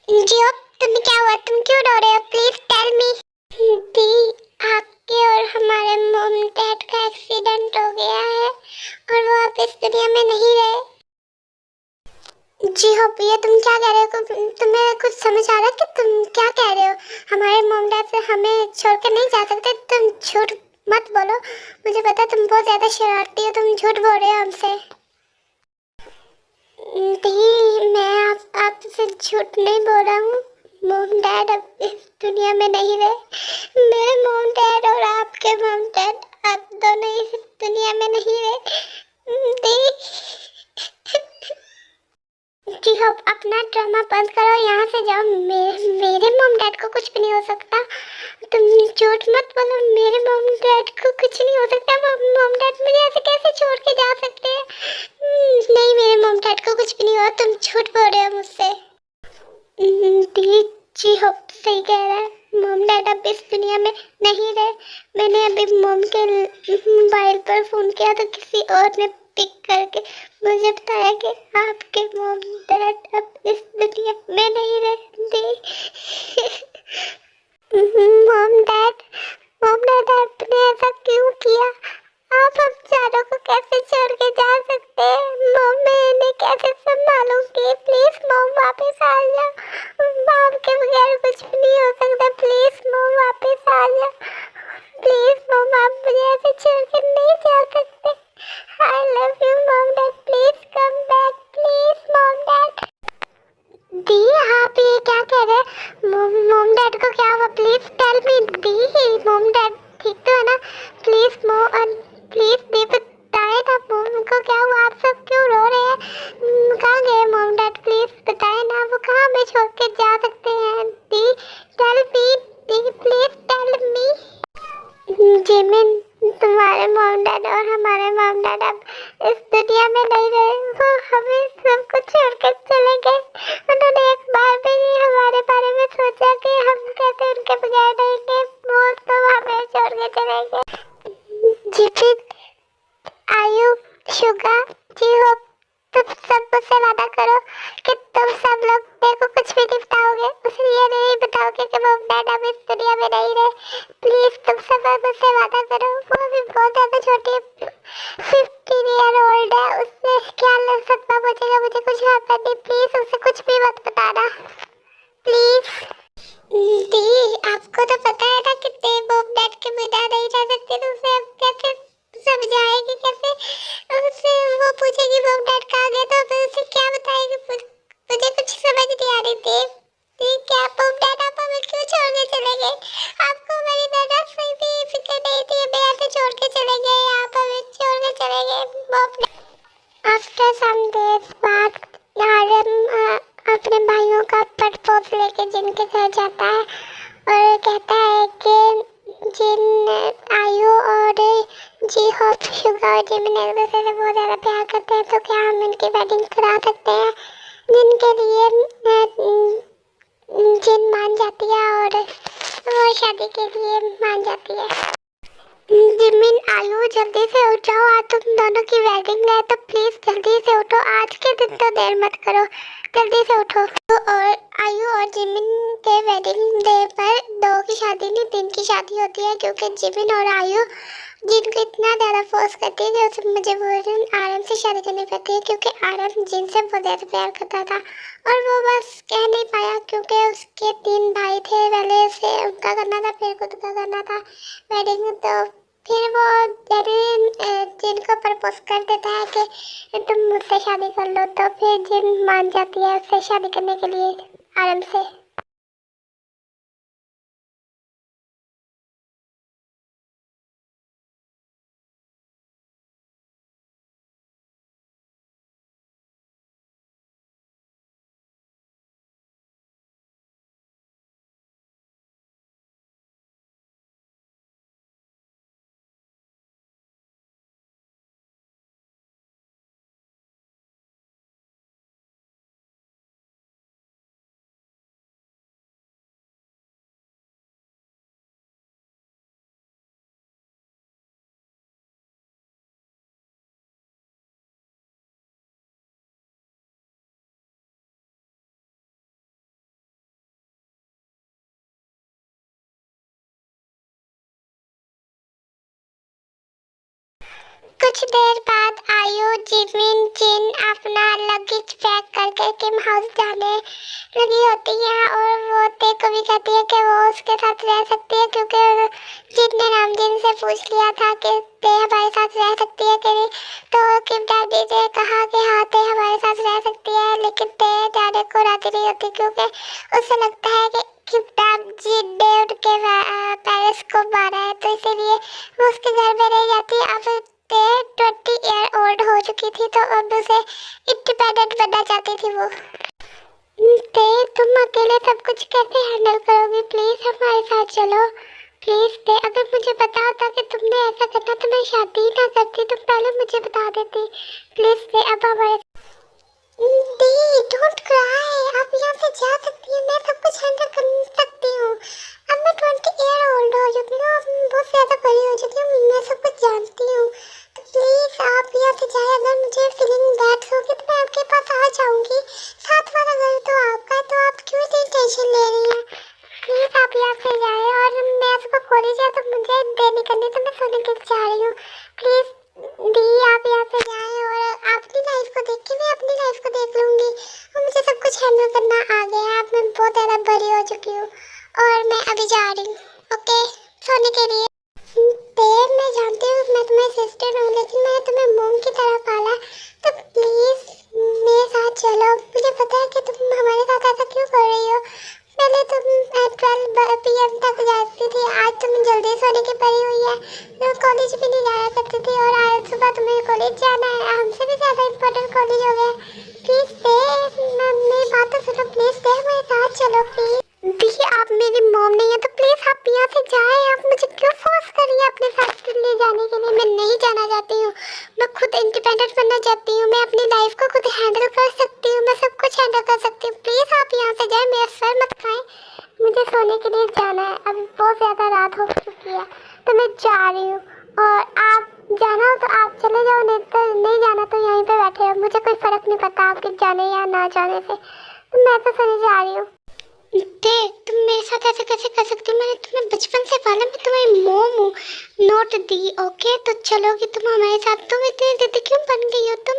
जी अब तुम्हें क्या हुआ, तुम क्यों रो रहे हो, प्लीज टेल मी। दी, आपके और हमारे मॉम डैड का एक्सीडेंट हो गया है और वो अब इस दुनिया में नहीं रहे। जी हो प्रिया, तुम क्या कह रहे हो, तुम्हें कुछ समझ आ रहा है कि तुम क्या कह रहे हो। हमारे मॉम डैड से हमें छोड़ कर नहीं जा सकते, तुम झूठ मत बोलो। मुझे पता है तुम बहुत ज्यादा शरारती हो, तुम झूठ बोल रहे हो हमसे। नहीं, मैं आपसे झूठ नहीं बोल रहा हूँ। मॉम डैड अब इस दुनिया में नहीं रहे। मेरे मॉम डैड और आपके मॉम डैड, आप दोनों इस दुनिया में नहीं रहे। जी हो, अपना ड्रामा बंद करो, यहाँ से जाओ। मेरे मॉम डैड को कुछ भी नहीं हो सकता। तुम झूठ मत बोलो, मेरे मॉम डैड को कुछ नहीं हो सकता। मॉम डैड मुझे ऐसे कैसे छोड़ के जा सकते हैं। नहीं, मेरे मॉम डैड को कुछ भी नहीं हुआ, तुम झूठ बोल रहे हो मुझसे। दी, जी हो सही कह रहा है, मॉम डैड अब इस दुनिया में नहीं रहे। मैंने अभी मॉम के मोबाइल पर फोन किया तो किसी और ने पिक करके मुझे बताया कि आपके मॉम डैड अब इस दुनिया में नहीं रहे। दी, मॉम डैड आपने ऐसा क्यों किया। आप हम चारों को कैसे छोड़ के जा सकते हैं। मॉम, मैं इन्हें कैसे संभालूंगी। प्लीज मॉम वापस आ जाओ, मॉम के बगैर कुछ भी नहीं हो सकता। प्लीज मॉम वापस आ जाओ। प्लीज मॉम, आप मुझे ऐसे छोड़ के नहीं जा सकते। I love you mom dad, please come back, please mom dad. दी, आप ये क्या कह रहे हैं। मॉम डैड को क्या हुआ, प्लीज टेल मी। दी, मॉम डैड ठीक तो है ना। प्लीज मॉम, प्लीज दी बताए ना मॉम को क्या हुआ। आप सब क्यों रो रहे हैं। कहाँ गए मॉम डैड, प्लीज बताए ना, वो कहाँ हमें छोड़ के जा सकते हैं। दी टेल मी, दी प्लीज टेल मी। जिमिन, तुम्हारे मॉम डैड और हमारे मॉम डैड अब इस दुनिया में नहीं रहे। वो हमें सबको छोड़ कर चले गए। उन्होंने एक बार भी नहीं हमारे बारे में सोचा कि हम कैसे उनके बगैर रहेंगे। वो तो हमें छोड़ के चले गए। जिमिन, आयु, शुगा, जी हो, तुम सब मुझसे वादा करो कि तुम सब लोग मेरे को कुछ भी नहीं बताओगे। उसे ये नहीं बताओगे कि मॉम डैड अब इस दुनिया में नहीं रहे। प्लीज तुम सब मुझसे वादा करो। वो भी बहुत ज्यादा छोटी है, 15 ईयर ओल्ड है, उससे क्या लग सकता पहुंचेगा, मुझे कुछ आता नहीं। प्लीज उसे कुछ भी मत बताना, प्लीज। दी, आपको तो पता है ना कि मॉम डैड के बिना नहीं रह सकते, तो उसे अब कैसे समझाएगी, कैसे उससे वो पूछेगी मॉम डैड कहाँ गए, तो फिर उसे क्या बताएगी। मुझे कुछ समझ नहीं आ रही थी। क्या मॉम डैड आप हमें क्यों छोड़ के चले गए। आपको हमारी जरा सी भी फिक्र नहीं थी, हमें ऐसे छोड़ के चले गए, आप हमें छोड़ के चले गए mom dad. After some days बाद आर्यन अपने भाइयों का प्रपोज लेके जिनके घर जाता है और कहता है कि जिन, आयु और जी होप, शुगा और जिमिन एक दूसरे से बहुत ज़्यादा प्यार करते हैं, तो क्या हम इनकी वेडिंग करा सकते हैं। जिनके लिए जिन मान जाती है और वो शादी के लिए मान जाती है। जिमिन, आयु जल्दी से उठ जाओ, आज तुम दोनों की वेडिंग है, तो प्लीज जल्दी से उठो, आज के दिन तो देर मत करो, जल्दी से उठो। तो और आयु और जिमिन के वेडिंग डे पर दो की शादी नहीं, 3 की शादी होती है, क्योंकि जिमिन और आयु जिनको इतना ज़्यादा फोर्स करती है कि उसे मजबूरन आर्यन से शादी करनी पड़ती है, क्योंकि आर्यन जिनसे बहुत ज़्यादा प्यार करता था और वो बस कह नहीं पाया, क्योंकि उसके 3 भाई थे, पहले से उनका करना था, फिर खुद का करना था वेडिंग। तो फिर वो जेरिन जिनको प्रपोज कर देता है कि तुम मुझसे शादी कर लो, तो फिर जिन मान जाती है उससे शादी करने के लिए आर्यन से। कुछ देर बाद आयु जिमिन जिन अपना लगेज पैक करके किम हाउस जाने लगी होती है और वो ते को भी कहती है कि वो उसके साथ रह सकती है, क्योंकि जिन ने नामजिन से पूछ लिया था कि ते हमारे साथ रह सकती है कि नहीं। तो किम डैडी ने कहा कि हाँ ते हमारे साथ रह सकती है, लेकिन ते जाने को राजी नहीं होती क्योंकि उसे लगता है कि किम जिन ने उनके पेरेंट्स को मारा है, तो इसीलिए वो उसके घर में रह जाती है। अब ते 20 ईयर ओल्ड हो चुकी थी तो अब उसे इंडिपेंडेंट बनना चाहती थी वो। ते तुम अकेले सब कुछ कैसे हैंडल करोगी? प्लीज हमारे साथ चलो प्लीज। ते अगर मुझे पता होता कि तुमने ऐसा करना तो मैं शादी ही ना करती, तुम पहले मुझे बता देती। प्लीज ते अब हमारे दी डोंट क्राई, आप यहाँ से जा सकती हैं, मैं सब कुछ हैंडल कर सकती हूँ। अब मैं 20 ईयर ओल्ड हो चुकी हूँ, अब बहुत ज़्यादा बड़ी हो चुकी हूँ, मैं सब कुछ जानती हूँ। तो प्लीज़ आप यहाँ से जाए, अगर मुझे फीलिंग बैड होगी तो मैं आपके पास आ जाऊँगी। साथ वाला घर तो आपका है, तो आप क्यों इतनी टेंशन ले रही हैं? प्लीज़ आप यहाँ से जाए, और मैं सुबह कॉलेज है तो मुझे देर नहीं करनी, तो मैं सोने के लिए जा रही हूँ। प्लीज़ दी आप यहाँ से जाए, और अपनी लाइफ को देख के मैं अपनी लाइफ को देख लूँगी, और मुझे सब कुछ हैंडल करना आ गया है। अब मैं बहुत ज़्यादा बड़ी हो चुकी हूँ और मैं अभी जा रही हूँ, ओके, सोने के लिए। देर मैं जानती हूँ मैं तुम्हारी सिस्टर हूँ, लेकिन मैंने तुम्हें मोम की तरह पाला, तो प्लीज़ मेरे साथ चलो। मुझे पता है कि तुम हमारे साथ ऐसा क्यों कर रही हो। पहले तुम 12 PM तक जाती थी, आज तुम जल्दी सोने की पड़ी हुई है, तो कॉलेज भी नहीं जाया करती थी, और आज सुबह तुम्हें कॉलेज जाना है, हमसे भी ज़्यादा इम्पोर्टेंट कॉलेज हो गया। प्लीज़ दे, मेरी बात तो सुनो, प्लीज़ दे हमारे साथ चलो प्लीज़। देखिए आप मेरी मॉम नहीं है, तो प्लीज़ आप यहाँ से जाएं। आप मुझे क्यों फोर्स कर रही है अपने साथ ले जाने के लिए? मैं नहीं जाना चाहती हूँ, मैं खुद इंडिपेंडेंट बनना चाहती हूँ, मैं अपनी लाइफ को खुद हैंडल कर सकती हूँ, मैं सब कुछ हैंडल कर सकती हूँ। प्लीज़ आप यहाँ से जाएं, मेरा सर मत खाएं, मुझे सोने के लिए जाना है, अब बहुत ज़्यादा रात हो चुकी है, तो मैं जा रही हूँ। और आप जाना हो तो आप चले जाओ, नहीं तो नहीं जाना तो यहीं पे बैठे हो, मुझे कोई फ़र्क नहीं पड़ता आपके जाने या ना जाने से, तो मैं तो सोने जा रही हूँ। देख तुम मेरे साथ ऐसे कैसे कर सकती हो? मैंने तुम्हें बचपन से पाला, मैं तुम्हारी मॉम हूँ, नोट दी, ओके? तो चलोगी तुम हमारे साथ? तुम इतनी जिद्दी क्यों बन गई हो? तुम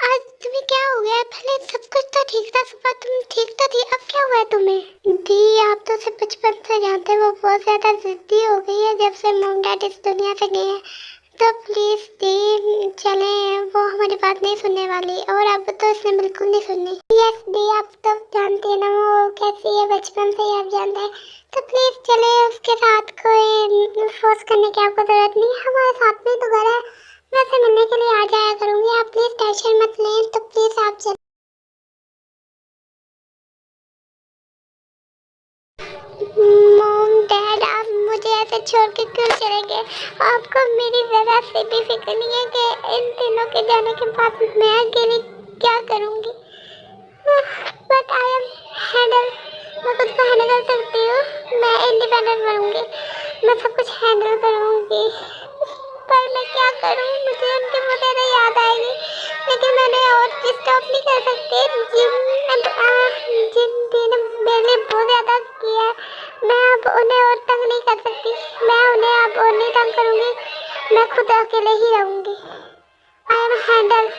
आज तुम्हें क्या हो गया? पहले सब कुछ तो ठीक था, सुबह तुम ठीक तो थी, अब क्या हुआ है तुम्हें? दी आप तो उसे बचपन से जानते हो, वो बहुत ज़्यादा जिद्दी हो गई है जब से मॉम डैड इस दुनिया से गए हैं, तो प्लीज़ दी चलें, वो हमारी बात नहीं सुनने वाली, और अब तो इसने बिल्कुल नहीं सुननी। यस दी आप तो जानती है ना वो कैसी है, बचपन से ही आप जानते हैं, तो प्लीज़ चले उसके साथ, कोई फोर्स करने की आपको ज़रूरत नहीं, हमारे साथ में तो घर है, मैं उसे मिलने के लिए आ जाया करूँगी, आप प्लीज़ टेंशन मत लें, तो प्लीज़ आप चलें। मॉम डैड आप मुझे ऐसे छोड़ के क्यों चलेंगे? आपको मेरी ज़रा से भी फिक्र नहीं है कि इन तीनों के जाने के बाद मैं अकेली क्या करूँगी? बट आई एम हैंडल, मैं खुद को हैंडल कर सकती हूँ, मैं इंडिपेंडेंट बनूँगी, मैं सब कुछ हैंडल करूँगी, पर मैं क्या करूँ? मुझे उनकी बहुत ज़्यादा याद आएगी, लेकिन मैंने और स्टॉप नहीं कर सकती। जिन दिन मैंने बहुत ज़्यादा किया है, मैं अब उन्हें और तंग नहीं कर सकती, मैं उन्हें अब और नहीं तंग करूँगी, मैं खुद अकेले ही रहूँगी। I am handle.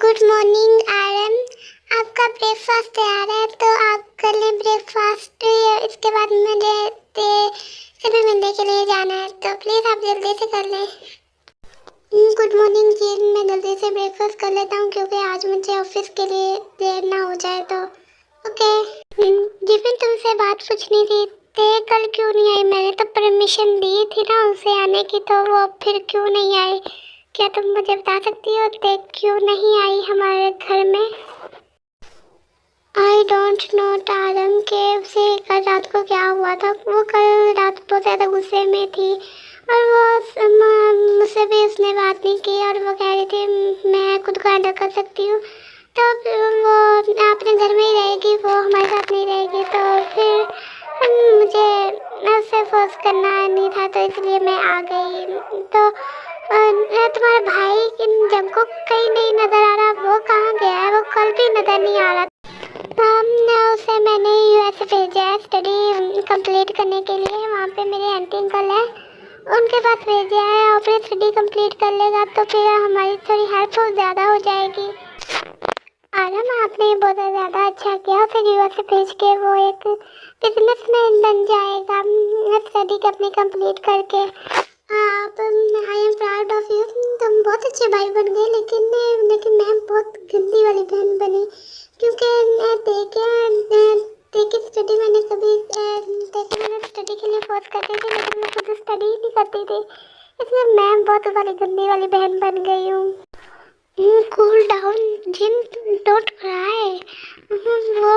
Good morning RM, आपका ब्रेकफास्ट तैयार है, तो आप कर लें ब्रेकफास्ट, इसके बाद मुझे सभी मिलने के लिए जाना है, तो प्लीज़ आप जल्दी से कर लें। गुड मॉर्निंग जी, मैं जल्दी से ब्रेकफास्ट कर लेता हूँ क्योंकि आज मुझे ऑफिस के लिए देर ना हो जाए, तो ओके। जिफिन तुमसे बात पूछनी थी, ते कल क्यों नहीं आई? मैंने तो परमिशन दी थी ना उसे आने की, तो वो फिर क्यों नहीं आई? क्या तुम मुझे बता सकती हो ते क्यों नहीं आई हमारे घर में? आई डोंट नो टारम के उसे कल रात को क्या हुआ था, वो कल रात बहुत ज़्यादा गुस्से में थी, और वो मुझसे भी उसने बात नहीं की, और वो कह रही थी मैं खुद को हैंडल कर सकती हूँ, तो वो अपने घर में ही रहेगी, वो हमारे साथ नहीं रहेगी। तो फिर मुझे उससे फोर्स करना नहीं था, तो इसलिए मैं आ गई। तो तुम्हारा भाई जंको कहीं नहीं नज़र आ रहा, वो कहाँ गया है? वो कल भी नज़र नहीं आ रहा। उसे मैंने यूएस भेजा है स्टडी कंप्लीट करने के लिए। वहाँ पे मेरे आंटी अंकल है, उनके पास भेजा है। और फिर स्टडी कंप्लीट कर लेगा तो फिर हमारी थोड़ी हेल्प ज़्यादा हो जाएगी। आराम, आपने बहुत ज़्यादा अच्छा किया उसे यूएस से भेज के। वो एक बिजनेसमैन बन जाएगा स्टडी अपनी कंप्लीट करके। आप, I am proud of you. तुम बहुत अच्छे भाई बन गए, लेकिन मैं बहुत गंदी वाली बहन बनी, क्योंकि देखे स्टडी मैंने कभी देखे मैंने स्टडी के लिए फोर्स करती थी, लेकिन मैं खुद स्टडी ही नहीं करती थी, इसलिए मैं बहुत वाली गंदी वाली बहन बन गई हूँ। Cool down Jin, don't cry. वो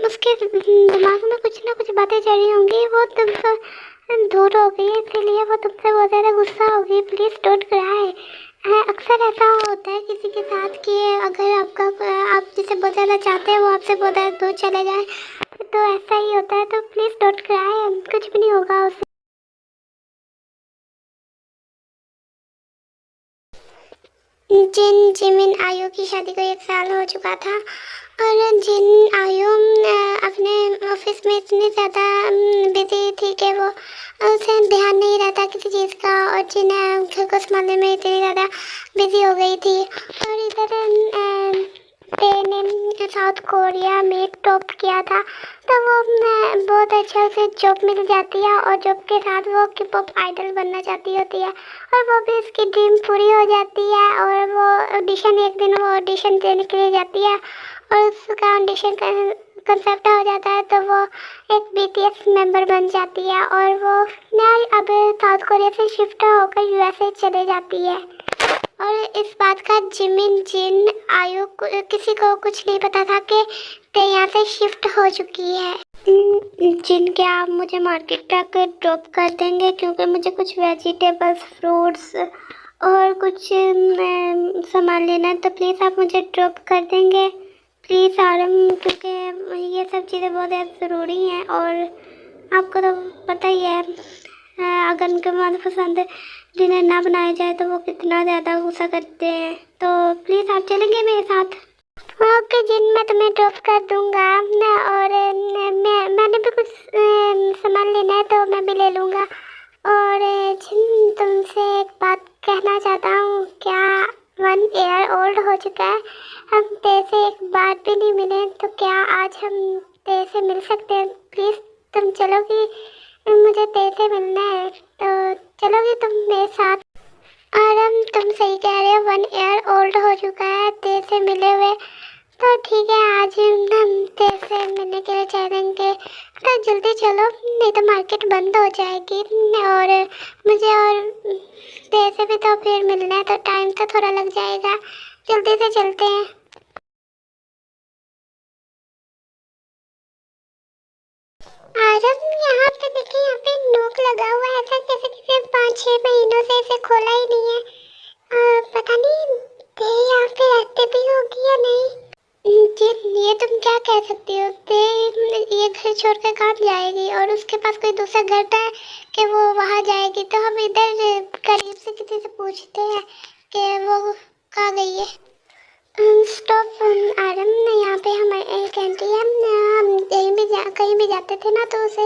उसके दिमाग में कुछ ना कुछ बातें चल रही होंगी, वो तुमसे दूर हो गई, इसलिए वो तुमसे बहुत ज़्यादा गुस्सा होगी। Please don't cry. अक्सर ऐसा होता है किसी के साथ कि अगर आप जिसे बहुत ज़्यादा चाहते हैं वो आपसे बहुत ज़्यादा दूर चले जाए, तो ऐसा ही होता है। तो प्लीज़ डोंट क्राई, कुछ भी नहीं होगा उसे। जिमिन आयु की शादी को 1 साल हो चुका था, और जिन आयु अपने ऑफिस में इतनी ज़्यादा बिजी थी कि वो उसे ध्यान नहीं रहता किसी चीज़ का, और जिन घर को संभालने में इतनी ज़्यादा बिजी हो गई थी। और इधर ने साउथ कोरिया में टॉप किया था, तो वो बहुत अच्छा उसे जॉब मिल जाती है, और जॉब के साथ वो K-pop आइडल बनना चाहती होती है, और वो भी उसकी ड्रीम पूरी हो जाती है। और वो एक दिन वो ऑडिशन देने के लिए जाती है, और उसका ऑडिशन कंसेप्ट हो जाता है, तो वो एक BTS मेंबर बन जाती है, और वो अब साउथ कोरिया से शिफ्ट होकर USA चले जाती है। और इस बात का जिन आयु किसी को कुछ नहीं पता था कि यहाँ से शिफ्ट हो चुकी है। जिन, क्या आप मुझे मार्केट तक ड्रॉप कर देंगे, क्योंकि मुझे कुछ वेजिटेबल्स, फ्रूट्स और कुछ सामान लेना है, तो प्लीज़ आप मुझे ड्रॉप कर देंगे प्लीज़ आरम, क्योंकि ये सब चीज़ें बहुत ज़्यादा ज़रूरी हैं। और आपको तो पता ही है अगर उनके मनपसंद डिनर ना बनाया जाए तो वो कितना ज़्यादा गुस्सा करते हैं। तो प्लीज़ आप चलेंगे मेरे साथ? ओके जिन, मैं तुम्हें ड्रॉप कर दूँगा ना, और मैंने भी कुछ सामान लेना है तो मैं भी ले लूँगा। और जिन, तुमसे एक बात कहना चाहता हूँ, क्या 1 ईयर ओल्ड हो चुका है, हम तेरे से एक बार भी नहीं मिले, तो क्या आज हम तेरे से मिल सकते हैं? प्लीज़ तुम चलोगी? मुझे तेरे से मिलना है, तो चलोगी तुम मेरे साथ? आरम, तुम सही कह रहे हो, 1 ईयर ओल्ड हो चुका है तेरे से मिले हुए, तो ठीक है आज हम तेरे से मिलने के लिए चलेंगे। तो जल्दी चलो, नहीं तो मार्केट बंद हो जाएगी, और मुझे और तेरे से भी तो फिर मिलना है, तो टाइम तो थोड़ा लग जाएगा। जल्दी से चलते हैं। आरम, यहाँ पे देखिए, यहाँ पे नोक लगा हुआ है, ऐसा कैसे किसी 5-6 महीनों से इसे खोला ही नहीं है। पता नहीं ते यहाँ पे रहते भी होगी या नहीं। ये तुम क्या कह सकती हो? ये घर छोड़कर कहाँ जाएगी, और उसके पास कोई दूसरा घर है कि वो वहाँ जाएगी? तो हम इधर करीब से किसी से पूछते हैं कि वो कहाँ गई है। स्टॉप आरम, यहाँ पे हमारे एक आंटी है, हम कहीं भी जाते थे ना, तो उसे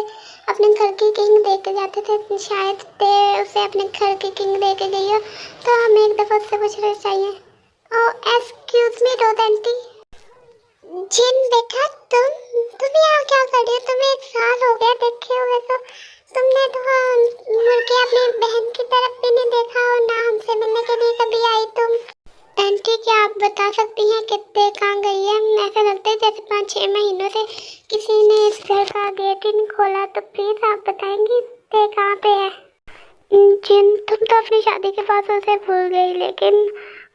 अपने घर की किंग दे के जाते थे, शायद उसे अपने घर की किंग दे के गई हो, तो हमें एक दफ़ा उससे पूछना चाहिए। ओह एक्सक्यूज मी रोज आंटी। जिन बेटा, तुम यहाँ क्या कर रही हो? तुम्हें 1 साल हो गया देखे हुए, तो तुमने तो मुड़ के अपनी बहन की तरफ भी नहीं देखा, और ना हमसे मिलने के लिए कभी आई तुम। आंटी, क्या आप बता सकती हैं कितने कहाँ गई है? ऐसा लगता है जैसे 5-6 महीनों से किसी ने इस घर का गेट ही नहीं खोला, तो प्लीज़ आप बताएंगी ते कहाँ पे है? जिन, तुम तो अपनी शादी के बाद उसे भूल गई, लेकिन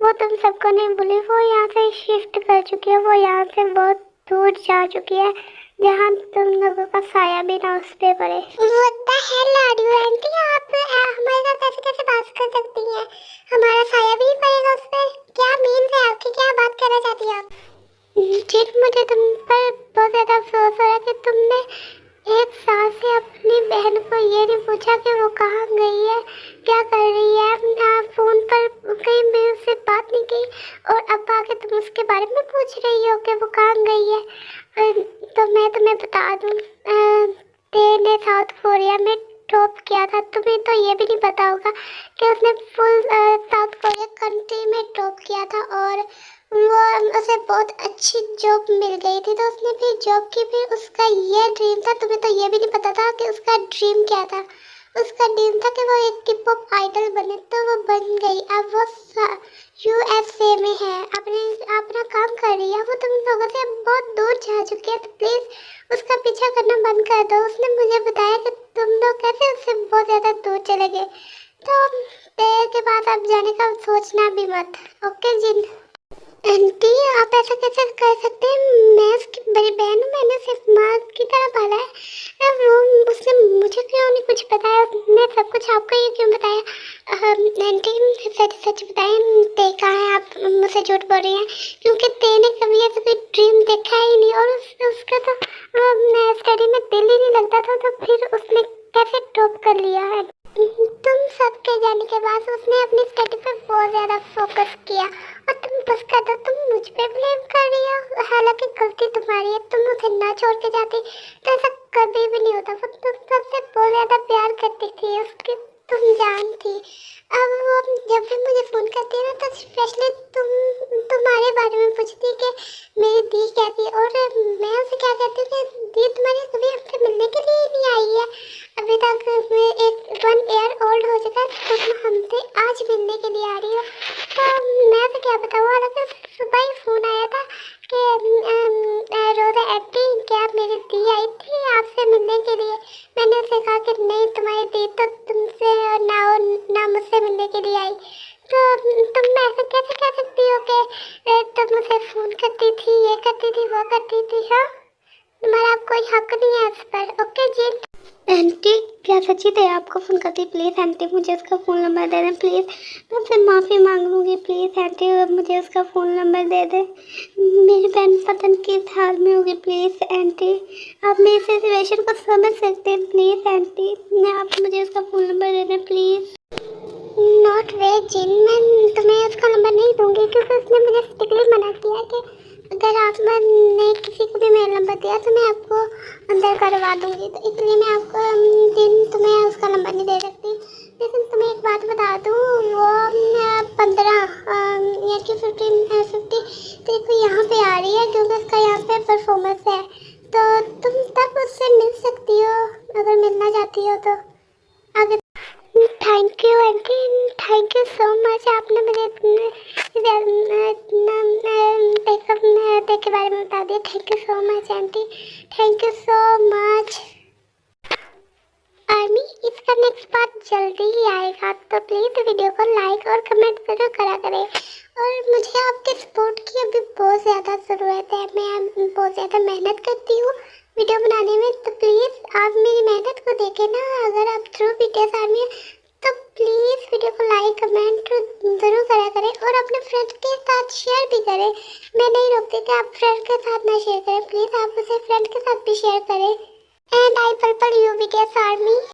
वो तुम सबको नहीं भूली। वो यहाँ से शिफ्ट कर चुकी है, वो यहाँ से बहुत दूर जा चुकी है, जहाँ तुम लोगों का साया भी ना उस पे पड़े। What the hell are you aunty, आप हमारे साथ ऐसे कैसे बात कर सकती हैं? हमारा साया भी पड़ेगा उस पे? क्या मीन है आपकी, क्या बात करना चाहती हैं आप? जी मुझे तुम पर बहुत ज़्यादा अफसोस हो रहा है कि तुमने एक साल से अपनी बहन को ये नहीं पूछा कि वो कहाँ गई है, क्या कर रही है, फ़ोन पर कहीं भी उससे बात नहीं की, और अब आके तुम उसके बारे में पूछ रही हो कि वो कहाँ गई है। तो मैं तुम्हें बता दूँ, ने साउथ कोरिया में ड्रॉप किया था। तुम्हें तो ये भी नहीं पता होगा कि उसने फुल साउथ कोरिया कंट्री में ड्रॉप किया था, और वो उसे बहुत अच्छी जॉब मिल गई थी, तो उसने फिर जॉब की। फिर उसका ये ड्रीम था, तुम्हें तो ये भी नहीं पता था कि उसका ड्रीम क्या था। उसका ड्रीम था कि वो एक के पॉप आइडल बने, तो वो बन गई। अब वो USA में है, अपना काम कर रही है। वो तुम लोगों से बहुत दूर जा चुकी है, तो प्लीज़ उसका पीछा करना बंद कर दो। उसने मुझे बताया कि तुम लोग कैसे उससे बहुत ज़्यादा दूर चले गए, तो देर के बाद आप जाने का सोचना भी मत। ओके जिन आंटी, आप ऐसा कैसे कर सकते हैं? मैं उसकी बड़ी बहन हूँ, मैंने सिर्फ माँ की तरह पाला है। वो उसने मुझे क्यों नहीं कुछ बताया, उसने सब कुछ आपको ये क्यों बताया? आंटी सच सच बताएं, ते कहाँ है? आप मुझसे झूठ बोल रही हैं, क्योंकि ते ने कभी ऐसा कोई ड्रीम देखा ही नहीं, और उसका तो स्टडी में दिल ही नहीं लगता था, तो फिर उसने कैसे ड्रॉप कर लिया है? तुम सबके जाने के बाद उसने अपनी स्टडी पे बहुत ज़्यादा फोकस किया, और तुम बस कर दो, तुम मुझ पे ब्लेम कर रही हो। हालांकि गलती तुम्हारी है, तुम उसे ना छोड़ के जाती तो ऐसा कभी भी नहीं होता। वो तुम सबसे बहुत ज़्यादा प्यार करती थी, उसकी तुम जान थी। अब वो जब भी मुझे फ़ोन करती है ना, तो स्पेशली तुम्हारे बारे में पूछती है कि मेरी दी कैसी है, और मैं उसे क्या कहती हूँ कि दी तुम्हारी कभी हमसे मिलने के लिए ही नहीं आई है। अभी तक मैं 1 ईयर ओल्ड हो चुका है, तुम हमसे आज मिलने के लिए आ रही हो, तो मैं तो क्या बताऊँ। हालांकि सुबह ही फ़ोन आया था कि रोज़ा आंटी, क्या मेरी दी आई थी आपसे मिलने के लिए? मैंने उसे कहा कि नहीं, तुम्हारी दी तो तुमसे ना मुझसे मिलने के लिए आई। तो तुम ऐसे कैसे कह सकती हो कि तुम मुझे फ़ोन करती थी, ये करती थी, वो करती थी? हाँ, तुम्हारा कोई हक नहीं है इस पर। ओके जी आंटी, क्या सच्ची थे आपको फ़ोन करती? प्लीज़ आंटी, मुझे उसका फ़ोन नंबर दे दें प्लीज़, मैं उससे माफ़ी मांग लूँगी। प्लीज़ आंटी, मुझे उसका फ़ोन नंबर दे दें। मेरी बहन पता नहीं किस हाल में होगी। प्लीज़ आंटी, आप मेरी सिचुएशन को समझ सकते हैं। प्लीज़ आंटी, आप मुझे उसका फ़ोन नंबर दे दें प्लीज़। नॉट वे जिन, मैं तुम्हें उसका नंबर नहीं दूँगी, क्योंकि उसने मुझे स्ट्रिक्टली मना किया कि अगर आपने किसी को भी मेरा नंबर दिया तो मैं आपको अंदर करवा दूँगी, तो इसलिए मैं आपको तुम्हें उसका नंबर नहीं दे सकती। लेकिन तुम्हें एक बात बता दूँ, वो 15 या कि 50 तेरे को यहाँ पे आ रही है, क्योंकि उसका यहाँ पे परफॉर्मेंस है, तो तुम तब उससे मिल सकती हो अगर मिलना चाहती हो तो। आगे thank you aunty, thank you so much, आपने मुझे टेक के बारे में बता दिया। Thank you so much aunty, thank you so much. Army, इसका नेक्स्ट पार्ट जल्दी ही आएगा, तो प्लीज़ वीडियो को लाइक और कमेंट जरूर करा करें। और मुझे आपके सपोर्ट की अभी बहुत ज़्यादा ज़रूरत है, मैं बहुत ज़्यादा मेहनत करती हूँ वीडियो बनाने में, तो प्लीज़ आप मेरी मेहनत को देखें ना। अगर आप थ्रू BTS आर्मी तो प्लीज़ वीडियो को लाइक कमेंट ज़रूर करा करें, और अपने फ्रेंड के साथ शेयर भी करें। मैं नहीं रोकती कि आप फ्रेंड के साथ ना शेयर करें, प्लीज़ आप उसे फ्रेंड के साथ भी शेयर करें। And I purple you BTS army.